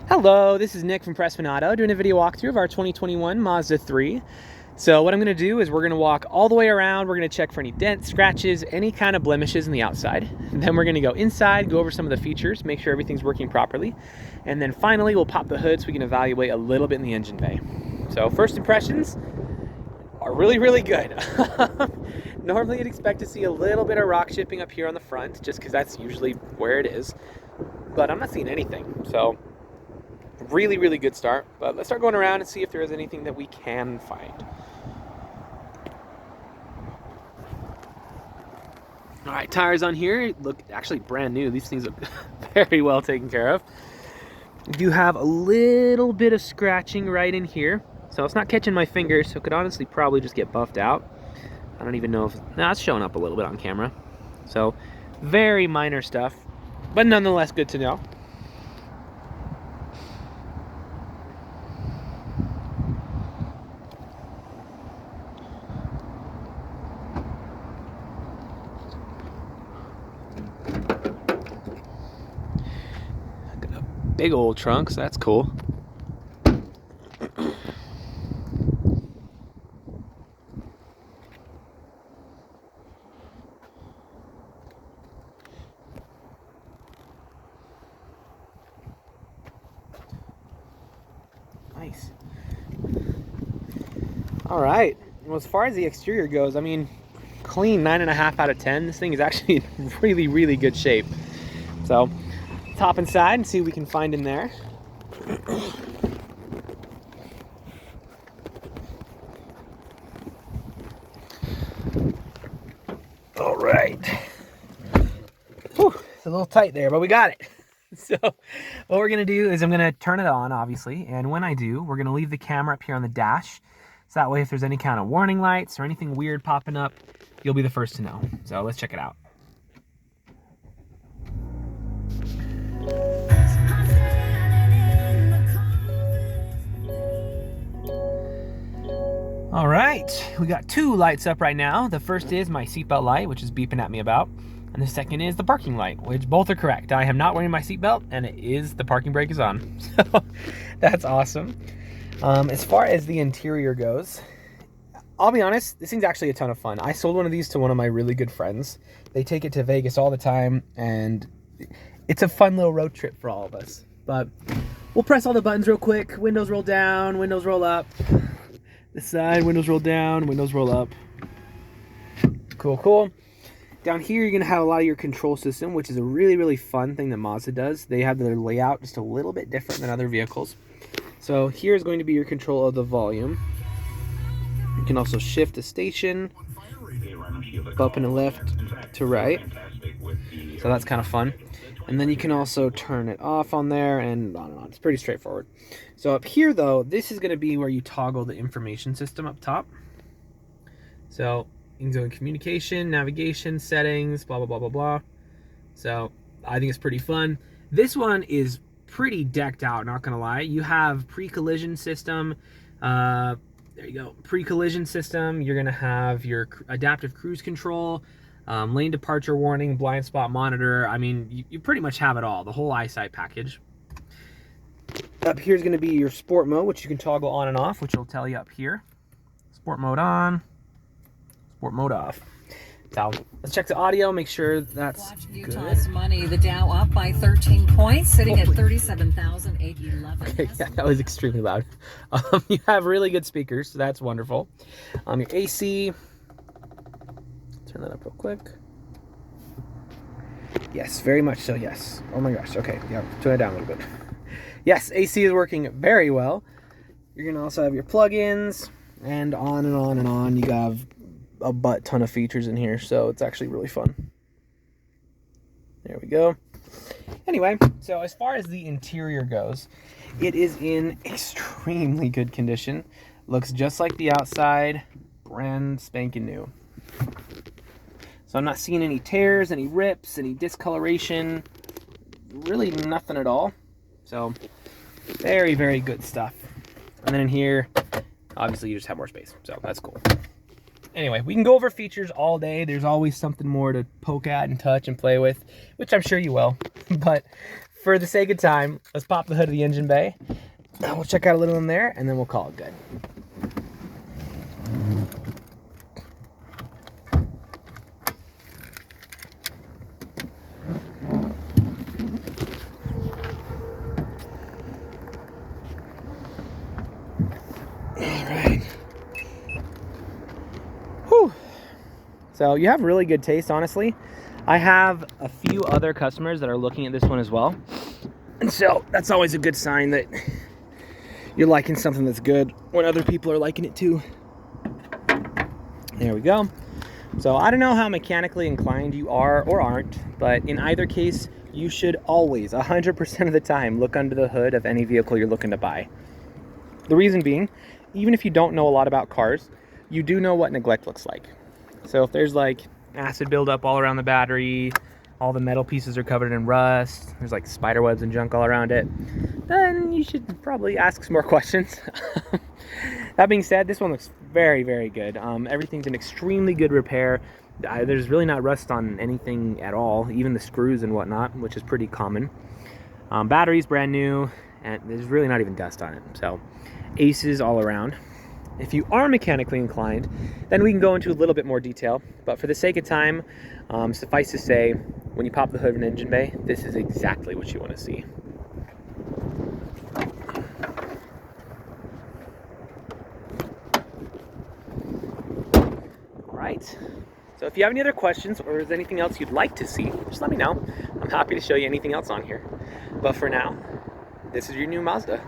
Hello, this is Nick from Prestman Auto doing a video walkthrough of our 2021 Mazda 3. So what I'm going to do is we're going to walk all the way around. We're going to check for any dents, scratches, any kind of blemishes in the outside. Then we're going to go inside, go over some of the features, make sure everything's working properly. And then finally we'll pop the hood so we can evaluate a little bit in the engine bay. So first impressions are really good. Normally you'd expect to see a little bit of rock chipping up here on the front just because that's usually where it is. But I'm not seeing anything. So really good start, but let's start going around and see if there is anything that we can find. All right, tires on here look actually brand new. These things look very well taken care of. We do have a little bit of scratching right in here, so it's not catching my fingers, so it could honestly probably just get buffed out. I don't even know if it's showing up a little bit on camera. So very minor stuff, but nonetheless good to know. Big old trunk, so that's cool. Nice. All right, well, as far as the exterior goes, I mean, clean 9.5 out of 10. This thing is actually in really good shape. So let's hop inside and see what we can find in there. All right. Whew, it's a little tight there, but we got it. So what we're gonna do is I'm gonna turn it on, obviously, and when I do, we're gonna leave the camera up here on the dash, so that way if there's any kind of warning lights or anything weird popping up, you'll be the first to know. So let's check it out. All right, we got two lights up right now. The first is my seatbelt light, which is beeping at me about. And the second is the parking light, which both are correct. I am not wearing my seatbelt, and the parking brake is on. So that's awesome. As far as the interior goes, I'll be honest, this thing's actually a ton of fun. I sold one of these to one of my really good friends. They take it to Vegas all the time, and it's a fun little road trip for all of us. But we'll press all the buttons real quick. Windows roll down, windows roll up. This side, windows roll down, windows roll up. Cool. Down here, you're going to have a lot of your control system, which is a really fun thing that Mazda does. They have their layout just a little bit different than other vehicles. So here's going to be your control of the volume. You can also shift the station, up and left to right. So that's kind of fun. And then you can also turn it off on there and on and on. It's pretty straightforward. So up here, though, this is going to be where you toggle the information system up top. So you can go in communication, navigation, settings, blah. So I think it's pretty fun. This one is pretty decked out, not going to lie. You have pre-collision system. There you go. Pre-collision system. You're going to have your adaptive cruise control. Lane departure warning, blind spot monitor. I mean, you pretty much have it all, the whole eyesight package. Up here is going to be your sport mode, which you can toggle on and off, which will tell you up here. Sport mode on, sport mode off. So let's check the audio, make sure that's Utah's good. money, the Dow up by 13 points, sitting at 37,811. Okay, yeah, that was extremely loud. You have really good speakers, so that's wonderful. Your AC. Turn that up real quick. Yes, very much so, yes. Oh my gosh, okay, yeah, turn it down a little bit. Yes, AC is working very well. You're gonna also have your plugins, and on and on and on. You have a butt ton of features in here, so it's actually really fun. There we go. Anyway, so as far as the interior goes, it is in extremely good condition. Looks just like the outside, brand spanking new. So I'm not seeing any tears, any rips, any discoloration, really nothing at all. So very good stuff. And then in here, obviously you just have more space, so that's cool. Anyway, we can go over features all day. There's always something more to poke at and touch and play with, which I'm sure you will. But for the sake of time, let's pop the hood of the engine bay. We'll check out a little in there, and then we'll call it good. Alright. Whew. So you have really good taste, honestly. I have a few other customers that are looking at this one as well. And so that's always a good sign that you're liking something that's good when other people are liking it too. There we go. So I don't know how mechanically inclined you are or aren't, but in either case, you should always, 100% of the time, look under the hood of any vehicle you're looking to buy. The reason being, even if you don't know a lot about cars, you do know what neglect looks like. So if there's like acid buildup all around the battery, all the metal pieces are covered in rust, there's like spider webs and junk all around it, then you should probably ask some more questions. That being said, this one looks very, very good. Everything's in extremely good repair. There's really not rust on anything at all, even the screws and whatnot, which is pretty common. Battery's brand new, and there's really not even dust on it. So aces all around. If you are mechanically inclined, then we can go into a little bit more detail. But for the sake of time, suffice to say, when you pop the hood of an engine bay, this is exactly what you want to see. Alright, so if you have any other questions or there's anything else you'd like to see, just let me know. I'm happy to show you anything else on here. But for now, this is your new Mazda.